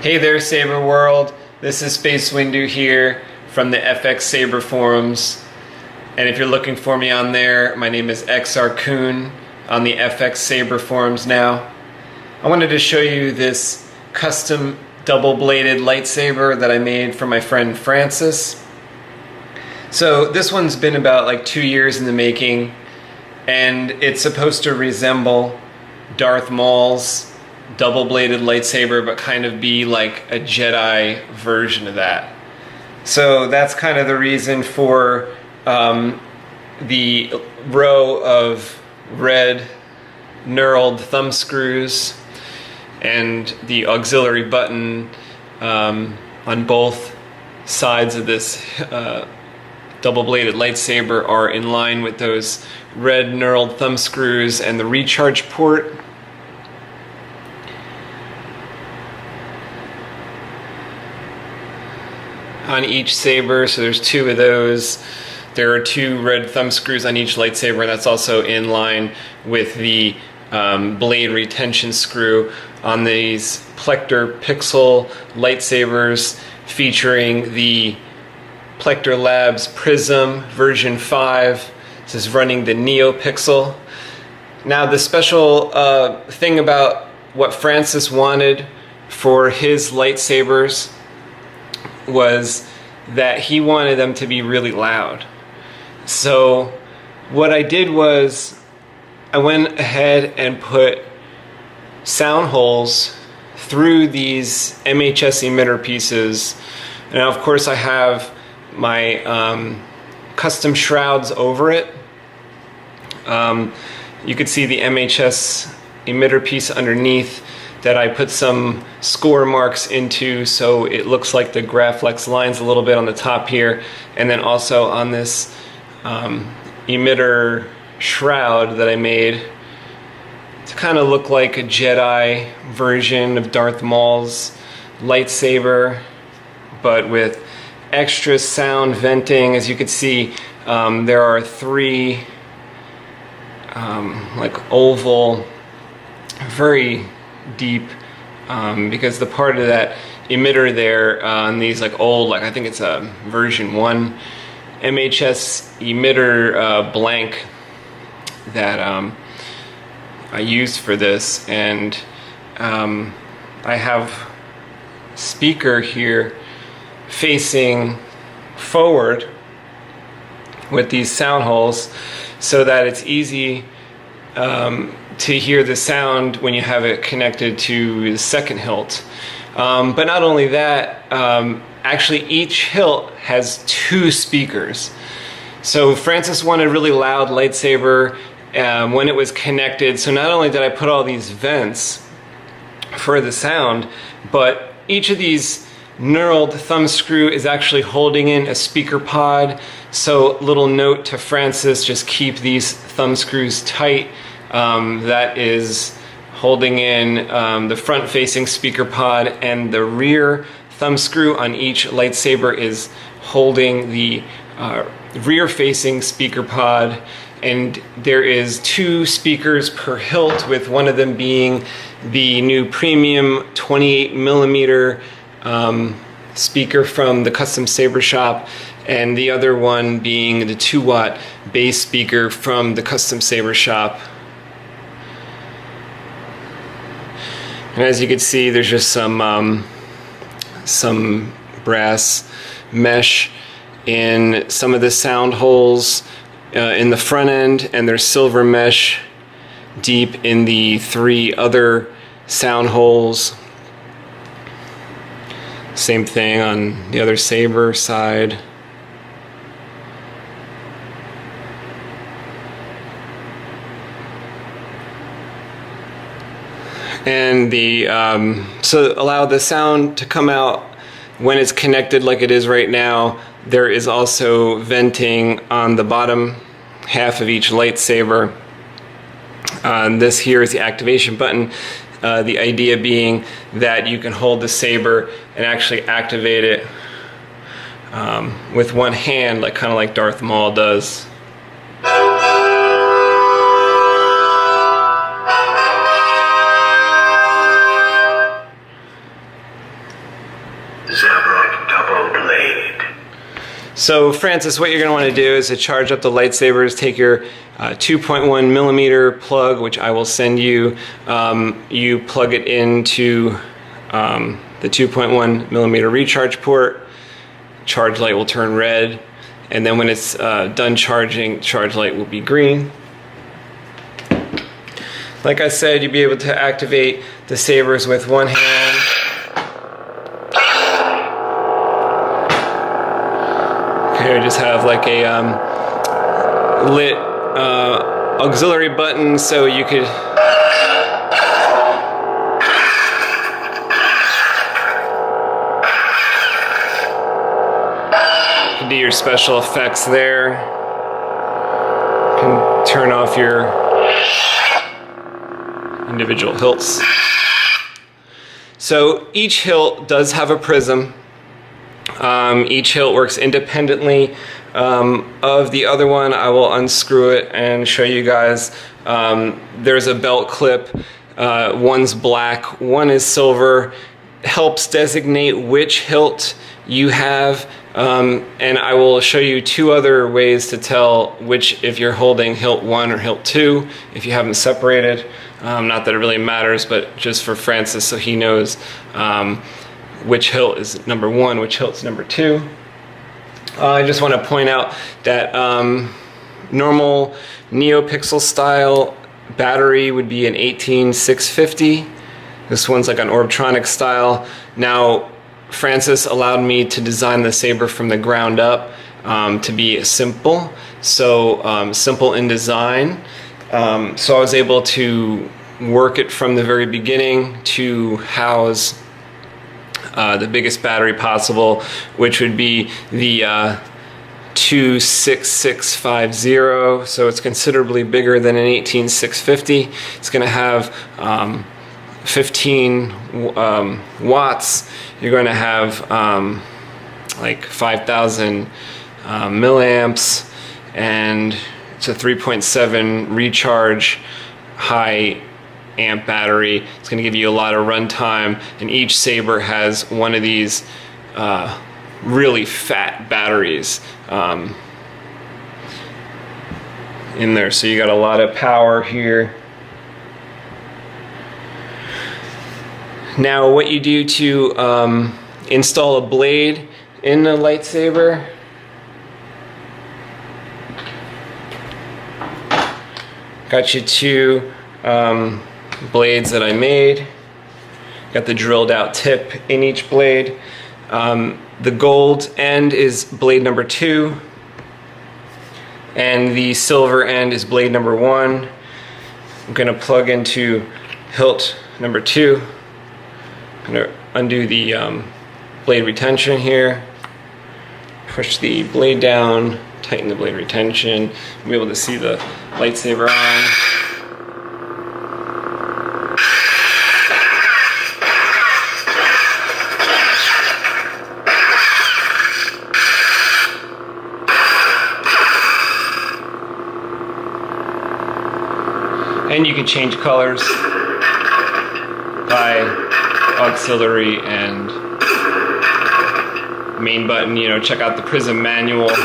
Hey there, Saber World. This is SpaceWIndu here from the FX-Sabers Forums. And if you're looking for me on there, my name is XRCoon on the FX-Sabers Forums now. I wanted to show you this custom double-bladed lightsaber that I made for my friend Francis. So this one's been about like 2 years in the making, and it's supposed to resemble Darth Maul's double-bladed lightsaber, but kind of be like a Jedi version of that. So that's kind of the reason for the row of red knurled thumb screws and the auxiliary button on both sides of this double-bladed lightsaber are in line with those red knurled thumb screws and the recharge port. On each saber, so there's 2 of those. There are 2 red thumb screws on each lightsaber, and that's also in line with the blade retention screw on these Plecter pixel lightsabers featuring the Plecter Labs Prism version 5. This is running the Neopixel. Now the special thing about what Francis wanted for his lightsabers was that he wanted them to be really loud. So what I did was I went ahead and put sound holes through these MHS emitter pieces. Now of course I have my custom shrouds over it. You could see the MHS emitter piece underneath that I put some score marks into, so it looks like the Graflex lines a little bit on the top here, and then also on this emitter shroud that I made to kind of look like a Jedi version of Darth Maul's lightsaber, but with extra sound venting. As you can see, there are 3 like oval, very deep, because the part of that emitter there on these like old, like I think it's a version 1 MHS emitter blank that I used for this, and I have speaker here facing forward with these sound holes so that it's easy to hear the sound when you have it connected to the second hilt. But not only that, actually each hilt has 2 speakers. So Francis wanted a really loud lightsaber when it was connected, so not only did I put all these vents for the sound, but each of these knurled thumb screw is actually holding in a speaker pod. So little note to Francis, just keep these thumb screws tight. That is holding in the front-facing speaker pod, and the rear thumb screw on each lightsaber is holding the rear-facing speaker pod. And there is 2 speakers per hilt, with one of them being the new premium 28mm speaker from the Custom Saber Shop, and the other one being the 2-watt bass speaker from the Custom Saber Shop. And as you can see, there's just some brass mesh in some of the sound holes in the front end, and there's silver mesh deep in the 3 other sound holes. Same thing on the other saber side. And so allow the sound to come out when it's connected like it is right now. There is also venting on the bottom half of each lightsaber. This here is the activation button. The idea being that you can hold the saber and actually activate it with one hand, like kind of like Darth Maul does. So Francis, what you're going to want to do is to charge up the lightsabers, take your 2.1 millimeter plug, which I will send you. You plug it into the 2.1 millimeter recharge port. Charge light will turn red, and then when it's done charging, charge light will be green. Like I said, you'll be able to activate the sabers with one hand. Here I just have like a lit auxiliary button, so you could do your special effects there. You can turn off your individual hilts. So each hilt does have a prism. Each hilt works independently of the other one. I will unscrew it and show you guys. There's a belt clip. One's black, one is silver. Helps designate which hilt you have. And I will show you two other ways to tell which, if you're holding hilt 1 or hilt 2, if you haven't separated. Not that it really matters, but just for Francis so he knows which hilt is number 1, which hilt's number 2. I just want to point out that normal Neopixel style battery would be an 18650. This one's like an Orbtronic style. Now, Francis allowed me to design the saber from the ground up to be simple, so simple in design. So I was able to work it from the very beginning to house the biggest battery possible, which would be the 26650. So it's considerably bigger than an 18650. It's going to have 15 watts. You're going to have like 5,000 milliamps, and it's a 3.7 recharge high amp battery. It's going to give you a lot of runtime, and each saber has one of these really fat batteries in there, so you got a lot of power here. Now what you do to install a blade in the lightsaber, got you two blades that I made. Got the drilled out tip in each blade. The gold end is blade number 2, and the silver end is blade number 1. I'm going to plug into hilt number 2. I'm going to undo the blade retention here, push the blade down, tighten the blade retention. You'll be able to see the lightsaber on. And you can change colors by auxiliary and main button. You know, check out the Prism manual. You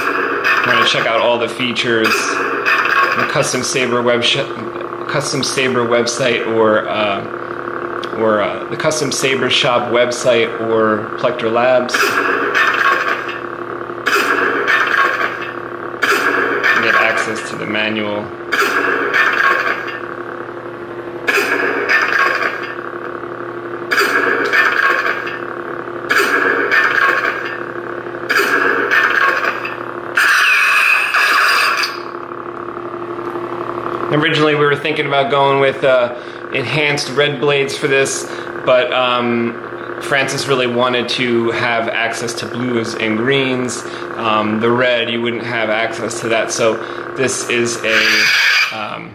want to check out all the features. The custom saber website, or the custom saber shop website, or Plecter Labs. You get access to the manual. Originally we were thinking about going with enhanced red blades for this, but Francis really wanted to have access to blues and greens. The red, you wouldn't have access to that, so this is a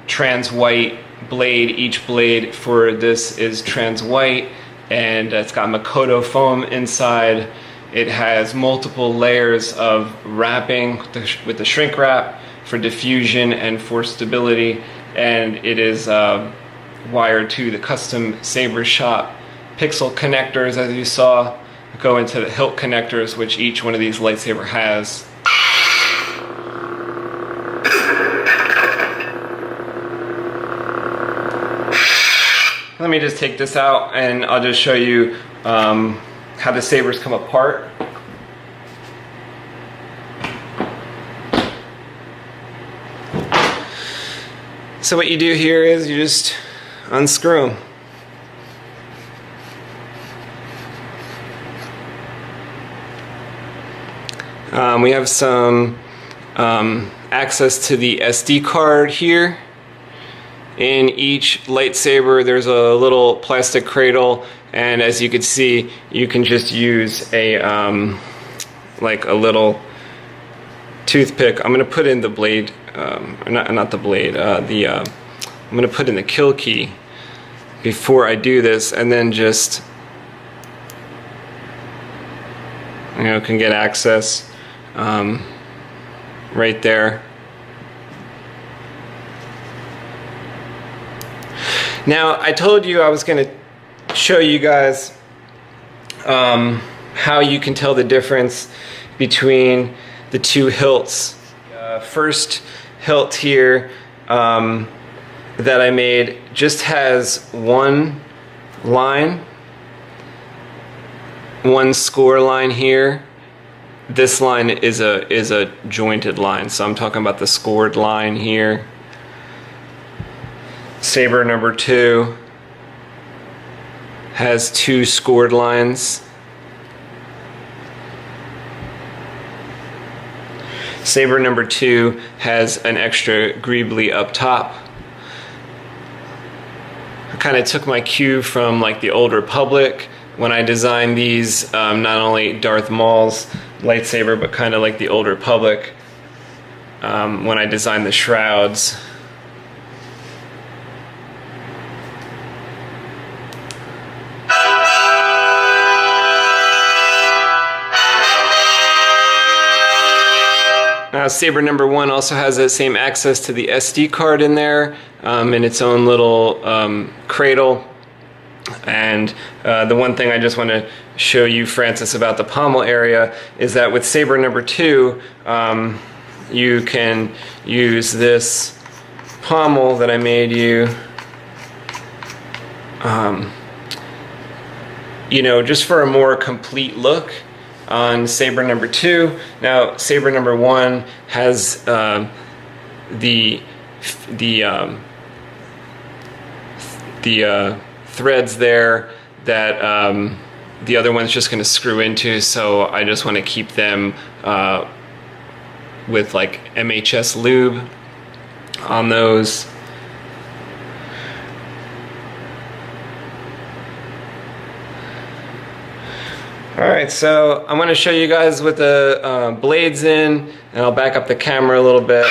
trans white blade. Each blade for this is trans white, and it's got Makoto foam inside. It has multiple layers of wrapping with the shrink wrap for diffusion and for stability, and it is wired to the custom Saber Shop pixel connectors, as you saw. go into the hilt connectors, which each one of these lightsaber has. Let me just take this out and I'll just show you how the sabers come apart. So what you do here is you just unscrew them. We have some access to the SD card here. In each lightsaber there's a little plastic cradle, and as you can see, you can just use a like a little toothpick. I'm gonna put in the blade, not the blade, I'm gonna put in the kill key before I do this, and then just, you know, can get access right there. Now, I told you I was going to show you guys how you can tell the difference between the two hilts. First hilt here that I made just has one line, one score line here. This line is a jointed line, so I'm talking about the scored line here. Saber number 2 has 2 scored lines. Saber number 2 has an extra greebly up top. I kind of took my cue from like the Old Republic when I designed these, not only Darth Maul's lightsaber, but kind of like the Old Republic when I designed the shrouds. Saber number 1 also has that same access to the SD card in there, in its own little cradle. And the one thing I just want to show you, Francis, about the pommel area is that with Saber number 2, you can use this pommel that I made you, you know, just for a more complete look on Saber number 2. Now, Saber number 1 has the threads there that the other one's just going to screw into, so I just want to keep them with like MHS lube on those. Alright, so I'm going to show you guys with the blades in, and I'll back up the camera a little bit.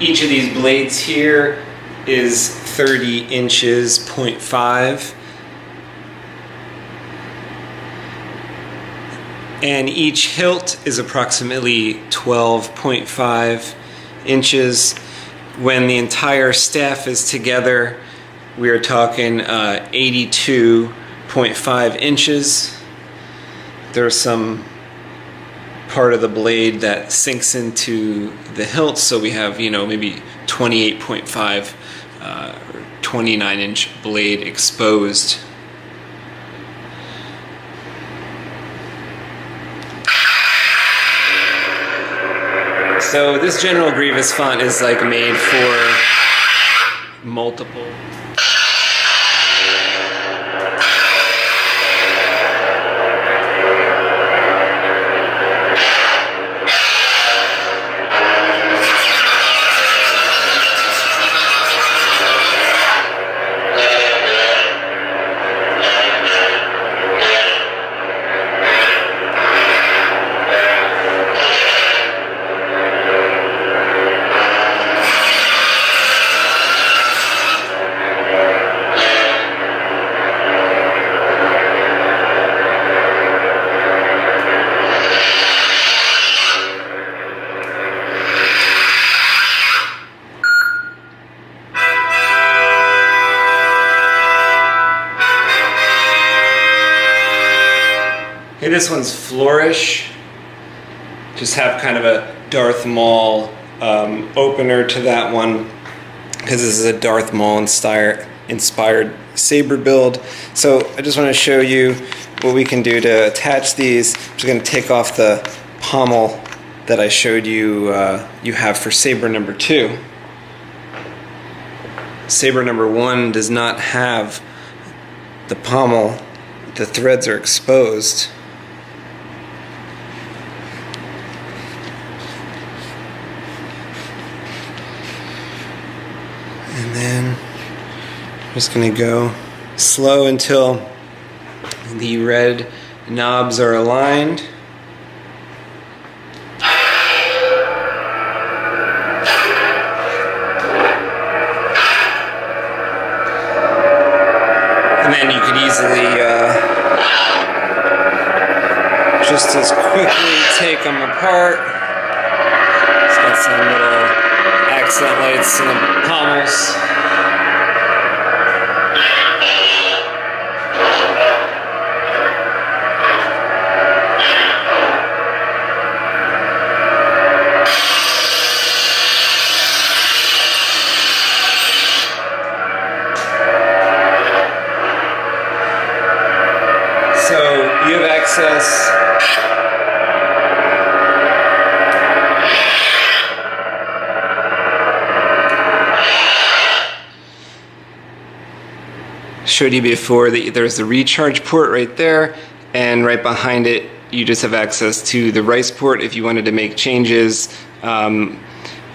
Each of these blades here is 30 inches, 0.5. And each hilt is approximately 12.5 inches. When the entire staff is together, we are talking 82.5 inches. There's some part of the blade that sinks into the hilt, so we have, you know, maybe 28.5 or 29-inch blade exposed. So this General Grievous font is like made for multiple. Okay, this one's Flourish. Just have kind of a Darth Maul opener to that one, because this is a Darth Maul inspired saber build. So I just want to show you what we can do to attach these. I'm just going to take off the pommel that I showed you you have for saber number 2. Saber number 1 does not have the pommel. The threads are exposed. And then I'm just going to go slow until the red knobs are aligned. And then you could easily just as quickly take them apart. It's got some little accent lights in the pommels. So you have access showed you before that there's the recharge port right there, and right behind it you just have access to the rice port if you wanted to make changes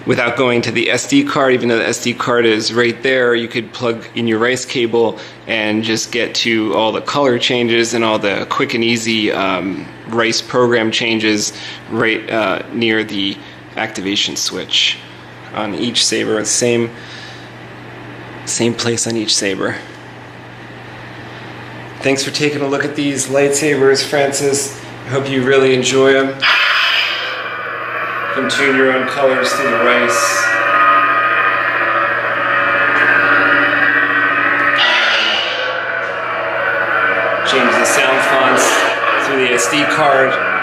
without going to the SD card. Even though the SD card is right there, you could plug in your rice cable and just get to all the color changes and all the quick and easy rice program changes right near the activation switch on each saber. Same place on each saber. Thanks for taking a look at these lightsabers, Francis. I hope you really enjoy them. You can tune your own colors through the rice. Change the sound fonts through the SD card.